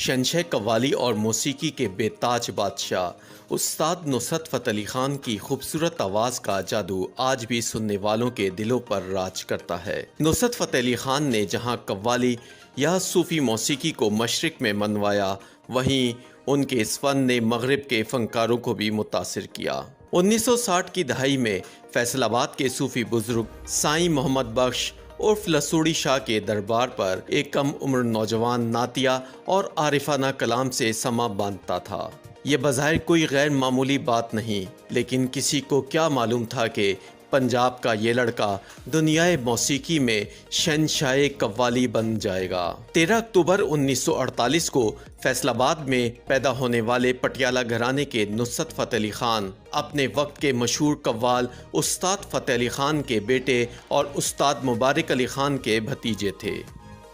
शहंशाह कव्वाली और मौसीकी के बेताज बादशाह उस्ताद नुसरत फ़तेह अली ख़ान की खूबसूरत आवाज़ का जादू आज भी सुनने वालों के दिलों पर राज करता है। नुसरत फ़तेह अली ख़ान ने जहां कव्वाली या सूफ़ी मौसीकी को मशरिक़ में मनवाया, वहीं उनके इस फ़न ने मगरिब के फ़नकारों को भी मुतासिर किया। 1960 की दहाई में फैसलाबाद के सूफ़ी बुज़ुर्ग साईं मोहम्मद बख्श उर्फ लसूड़ी शाह के दरबार पर एक कम उम्र नौजवान नातिया और आरिफाना कलाम से समा बांधता था। ये बज़ाहिर कोई गैर मामूली बात नहीं, लेकिन किसी को क्या मालूम था कि पंजाब का ये लड़का दुनियाए मौसीकी में शहंशाह कव्वाली बन जाएगा। 13 अक्टूबर 1948 को फैसलाबाद में पैदा होने वाले पटियाला घराने के नुसरत फ़तेह अली ख़ान अपने वक्त के मशहूर कव्वाल उस्ताद फ़तेह अली ख़ान के बेटे और उस्ताद मुबारक अली ख़ान के भतीजे थे।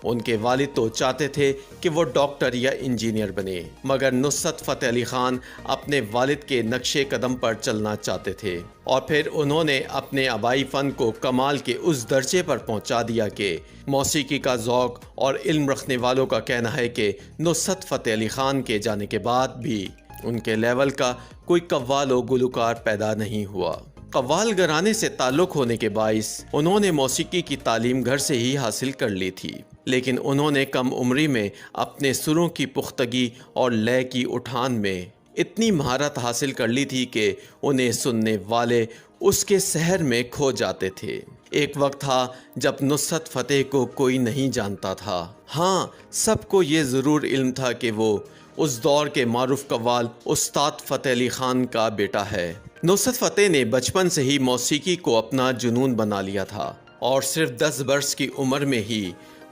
उनके वालिद तो चाहते थे कि वो डॉक्टर या इंजीनियर बने, मगर नुसरत फ़तेह अली ख़ान अपने वालिद के नक्शे कदम पर चलना चाहते थे और फिर उन्होंने अपने आबाई फ़न को कमाल के उस दर्जे पर पहुंचा दिया कि मौसीकी का ज़ौक़ और इल्म रखने वालों का कहना है कि नुसरत फ़तेह अली ख़ान के जाने के बाद भी उनके लेवल का कोई कव्वाल और गुलकार पैदा नहीं हुआ। कव्वाल घराने से ताल्लुक़ होने के बाइस उन्होंने मौसीकी की तालीम घर से ही हासिल कर ली थी, लेकिन उन्होंने कम उम्री में अपने सुरों की पुख्तगी और लय की उठान में इतनी महारत हासिल कर ली थी कि उन्हें सुनने वाले उसके सहर में खो जाते थे। एक वक्त था जब नुसरत फ़तेह को कोई नहीं जानता था। हाँ, सबको ये ज़रूर इल्म था कि वो उस दौर के मारूफ कव्वाल उस्ताद फ़तेह अली ख़ान का बेटा है। नुसरत फ़तेह ने बचपन से ही मौसीकी को अपना जुनून बना लिया था और सिर्फ 10 वर्ष की उम्र में ही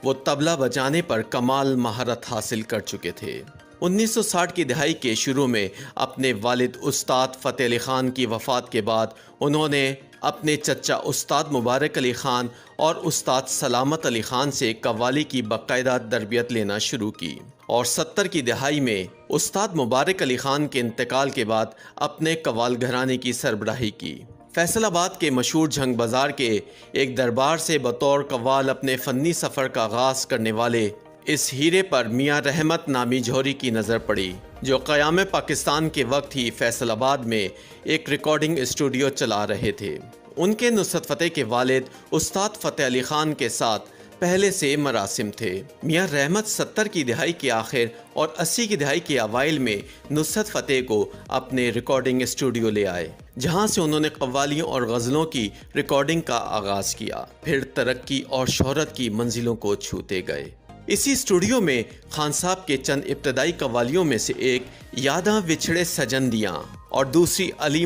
वो तबला बजाने पर कमाल महारत हासिल कर चुके थे। 1960 की दहाई के शुरू में अपने वालिद उस्ताद फ़तेह अली ख़ान की वफ़ात के बाद उन्होंने अपने चचा उस्ताद मुबारक अली ख़ान और उस्ताद सलामत अली ख़ान से कव्वाली की बाकायदा तरबियत लेना शुरू की और 70 की दहाई में उस्ताद मुबारक अली ख़ान के इंतकाल के बाद अपने कव्वाल घराने की सरबराही की। फैसलाबाद के मशहूर झंग बाज़ार के एक दरबार से बतौर कव्वाल अपने फ़नी सफ़र का आगाज़ करने वाले इस हीरे पर मियाँ रहमत नामी जौहरी की नज़र पड़ी, जो क़याम पाकिस्तान के वक्त ही फैसलाबाद में एक रिकॉर्डिंग स्टूडियो चला रहे थे। उनके नुसरत फ़तेह के वालिद उस्ताद फ़तेह अली ख़ान के साथ पहले से मरासिम थे। मियाँ रहमत 70 की दहाई के आखिर और 80 की दहाई के अवाइल में नुसरत फ़तेह को अपने रिकॉर्डिंग स्टूडियो ले आए, जहां से उन्होंने कव्वालियों और गज़लों की रिकॉर्डिंग का आगाज़ किया। फिर तरक्की और शोहरत की मंजिलों को छूते गए। इसी स्टूडियो में खान साहब के चंद इब्तदाई कव्वालियों में से एक यादां विछड़े सजन दियां और दूसरी अली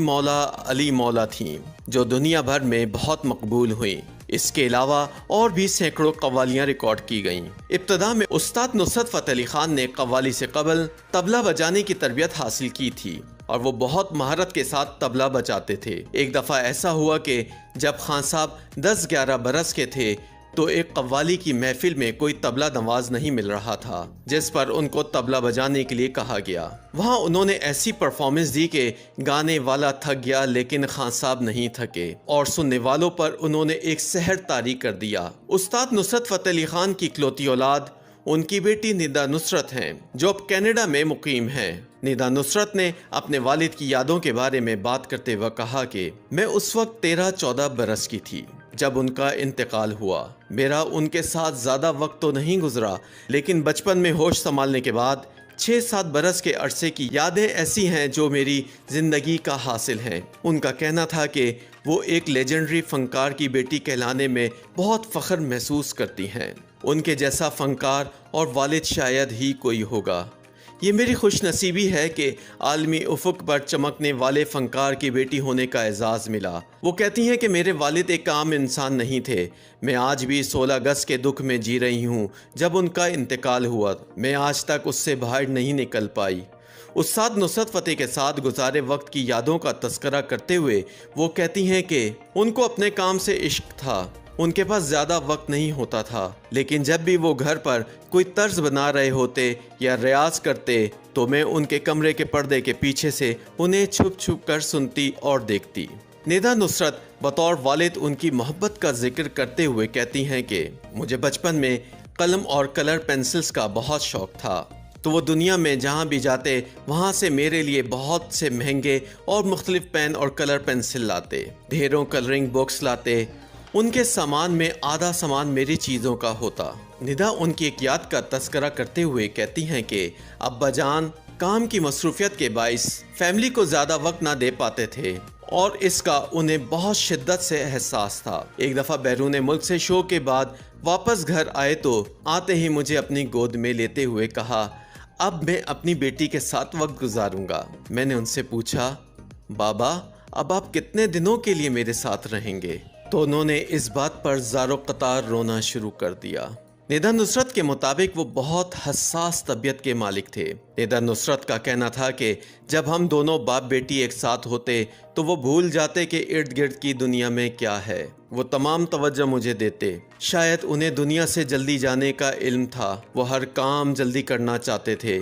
मौला थीं, जो दुनिया भर में बहुत मकबूल हुई। इसके अलावा और भी सैकड़ों कव्वालियाँ रिकॉर्ड की गईं। इब्तदा में उस्ताद नुसरत फ़तेह अली ख़ान ने कव्वाली से कबल तबला बजाने की तरबियत हासिल की थी और वो बहुत महारत के साथ तबला बजाते थे। एक दफ़ा ऐसा हुआ कि जब खान साहब 10-11 बरस के थे तो एक कव्वाली की महफिल में कोई तबला नवाज नहीं मिल रहा था, जिस पर उनको तबला बजाने के लिए कहा गया। वहाँ उन्होंने ऐसी परफॉर्मेंस दी कि गाने वाला थक गया, लेकिन खान साहब नहीं थके और सुनने वालों पर उन्होंने एक सहर तारी कर दिया। उस्ताद नुसरत फ़तेह अली ख़ान की इकलौती औलाद उनकी बेटी निदा नुसरत हैं, जो अब कनाडा में मुकीम हैं। निदा नुसरत ने अपने वालिद की यादों के बारे में बात करते हुए कहा कि मैं उस वक्त 13-14 बरस की थी जब उनका इंतकाल हुआ। मेरा उनके साथ ज़्यादा वक्त तो नहीं गुजरा, लेकिन बचपन में होश संभालने के बाद 6-7 बरस के अरसे की यादें ऐसी हैं जो मेरी ज़िंदगी का हासिल हैं। उनका कहना था कि वो एक लेजेंडरी फ़नकार की बेटी कहलाने में बहुत फ़ख्र महसूस करती हैं। उनके जैसा फ़नकार और वालिद शायद ही कोई होगा। ये मेरी खुशनसीबी है कि आलमी उफ़ुक़ पर चमकने वाले फ़नकार की बेटी होने का एज़ाज़ मिला। वो कहती हैं कि मेरे वालिद एक आम इंसान नहीं थे। मैं आज भी 16 अगस्त के दुख में जी रही हूँ। जब उनका इंतकाल हुआ, मैं आज तक उससे बाहर नहीं निकल पाई। उस्ताद नुसरत फ़तेह के साथ गुजारे वक्त की यादों का तस्करा करते हुए वो कहती हैं कि उनको अपने काम से इश्क था। उनके पास ज़्यादा वक्त नहीं होता था, लेकिन जब भी वो घर पर कोई तर्ज बना रहे होते या रियाज करते तो मैं उनके कमरे के पर्दे के पीछे से उन्हें छुप छुप कर सुनती और देखती। निदा नुसरत बतौर वालिद उनकी मोहब्बत का जिक्र करते हुए कहती हैं कि मुझे बचपन में कलम और कलर पेंसिल्स का बहुत शौक था। तो वो दुनिया में जहाँ भी जाते वहाँ से मेरे लिए बहुत से महंगे और मुख्तलिफ पेन और कलर पेंसिल लाते, ढेरों कलरिंग बुक्स लाते। उनके सामान में आधा सामान मेरी चीज़ों का होता। निदा उनकी एक याद का तस्करा करते हुए कहती हैं कि अब्बा जान काम की मसरूफियत के बाइस फैमिली को ज़्यादा वक्त ना दे पाते थे और इसका उन्हें बहुत शिद्दत से एहसास था। एक दफ़ा बैरून मुल्क से शो के बाद वापस घर आए तो आते ही मुझे अपनी गोद में लेते हुए कहा, अब मैं अपनी बेटी के साथ वक्त गुजारूंगा। मैंने उनसे पूछा, बाबा अब आप कितने दिनों के लिए मेरे साथ रहेंगे? तो उन्होंने इस बात पर ज़ारो कतार रोना शुरू कर दिया। निदा नुसरत के मुताबिक वो बहुत हसास तबीयत के मालिक थे। निदा नुसरत का कहना था कि जब हम दोनों बाप बेटी एक साथ होते तो वो भूल जाते कि इर्द गिर्द की दुनिया में क्या है। वो तमाम तवज्जो मुझे देते। शायद उन्हें दुनिया से जल्दी जाने का इल्म था। वो हर काम जल्दी करना चाहते थे।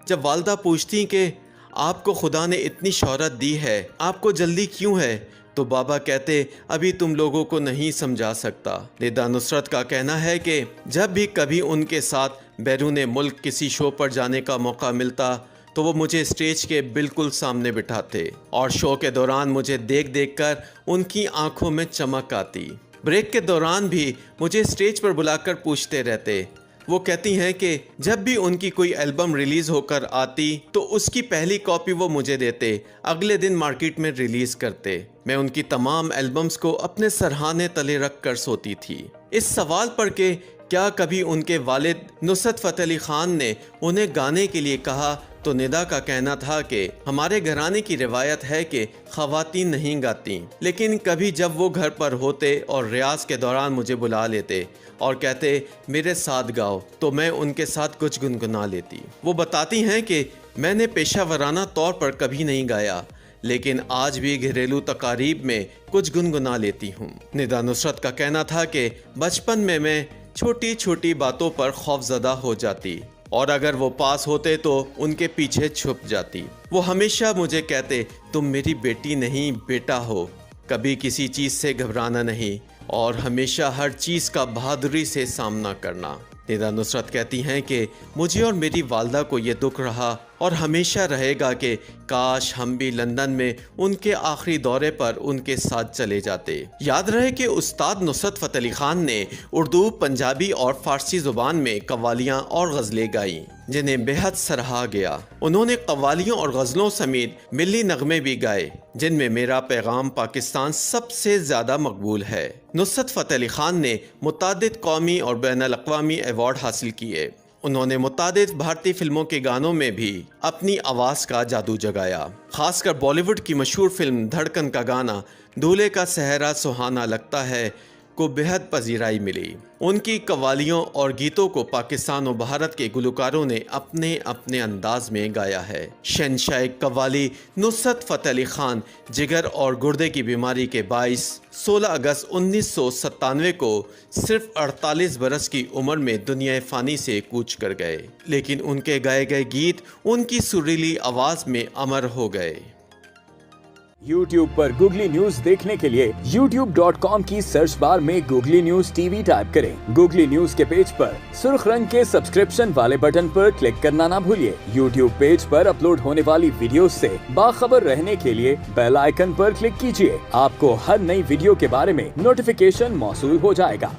जब वालदा पूछती कि आपको खुदा ने इतनी शोहरत दी है, आपको जल्दी क्यों है, तो बाबा कहते, अभी तुम लोगों को नहीं समझा सकता। निदा नुसरत का कहना है कि जब भी कभी उनके साथ बैरून मुल्क किसी शो पर जाने का मौका मिलता तो वो मुझे स्टेज के बिल्कुल सामने बिठाते और शो के दौरान मुझे देख देख कर उनकी आंखों में चमक आती। ब्रेक के दौरान भी मुझे स्टेज पर बुलाकर पूछते रहते। वो कहती हैं कि जब भी उनकी कोई एल्बम रिलीज़ होकर आती तो उसकी पहली कॉपी वो मुझे देते, अगले दिन मार्केट में रिलीज़ करते। मैं उनकी तमाम एल्बम्स को अपने सरहाने तले रख कर सोती थी। इस सवाल पर कि क्या कभी उनके वालिद नुसरत फ़तेह अली ख़ान ने उन्हें गाने के लिए कहा, तो निदा का कहना था कि हमारे घराने की रिवायत है कि ख़वातीन नहीं गाती, लेकिन कभी जब वो घर पर होते और रियाज के दौरान मुझे बुला लेते और कहते मेरे साथ गाओ, तो मैं उनके साथ कुछ गुनगुना लेती। वो बताती हैं कि मैंने पेशा वराना तौर पर कभी नहीं गाया, लेकिन आज भी घरेलू तकारीब में कुछ गुनगुना लेती हूँ। निदा नुसरत का कहना था कि बचपन में मैं छोटी छोटी बातों पर खौफजदा हो जाती और अगर वो पास होते तो उनके पीछे छुप जाती। वो हमेशा मुझे कहते, तुम मेरी बेटी नहीं बेटा हो, कभी किसी चीज़ से घबराना नहीं और हमेशा हर चीज़ का बहादुरी से सामना करना। निदा नुसरत कहती हैं कि मुझे और मेरी वालदा को ये दुख रहा और हमेशा रहेगा कि काश हम भी लंदन में उनके आखिरी दौरे पर उनके साथ चले जाते। याद रहे कि उस्ताद नुसरत फ़तेह अली ख़ान ने उर्दू, पंजाबी और फ़ारसी ज़ुबान में कव्वालियाँ और गज़लें गाईं, जिन्हें बेहद सराहा गया। उन्होंने कव्वालियों और गज़लों समेत मिली नगमे भी गाए, जिनमें मेरा पैगाम पाकिस्तान सबसे ज़्यादा मकबूल है। नुसरत फ़तेह अली ख़ान ने मुतादिद कौमी और बैनुल अक़वामी अवार्ड हासिल किए। उन्होंने मुतादिद भारतीय फिल्मों के गानों में भी अपनी आवाज़ का जादू जगाया। खासकर बॉलीवुड की मशहूर फिल्म धड़कन का गाना दूल्हे का सहरा सुहाना लगता है को बेहद पजीराई मिली। उनकी कव्वालियों और गीतों को पाकिस्तान और भारत के गुलकारों ने अपने अपने अंदाज में गाया है। शहंशाह कव्वाली नुसरत फ़तेह अली ख़ान जिगर और गुर्दे की बीमारी के बाइस 16 अगस्त 1997 को सिर्फ 48 बरस की उम्र में दुनिया फ़ानी से कूच कर गए, लेकिन उनके गाए गए गीत उनकी सुरीली आवाज़ में अमर हो गए। YouTube पर गूगली न्यूज देखने के लिए youtube.com की सर्च बार में गूगली न्यूज टीवी टाइप करें। गूगली न्यूज के पेज पर सुर्ख रंग के सब्सक्रिप्शन वाले बटन पर क्लिक करना ना भूलिए। YouTube पेज पर अपलोड होने वाली वीडियोस से बाखबर रहने के लिए बेल आइकन पर क्लिक कीजिए। आपको हर नई वीडियो के बारे में नोटिफिकेशन मौसूल हो जाएगा।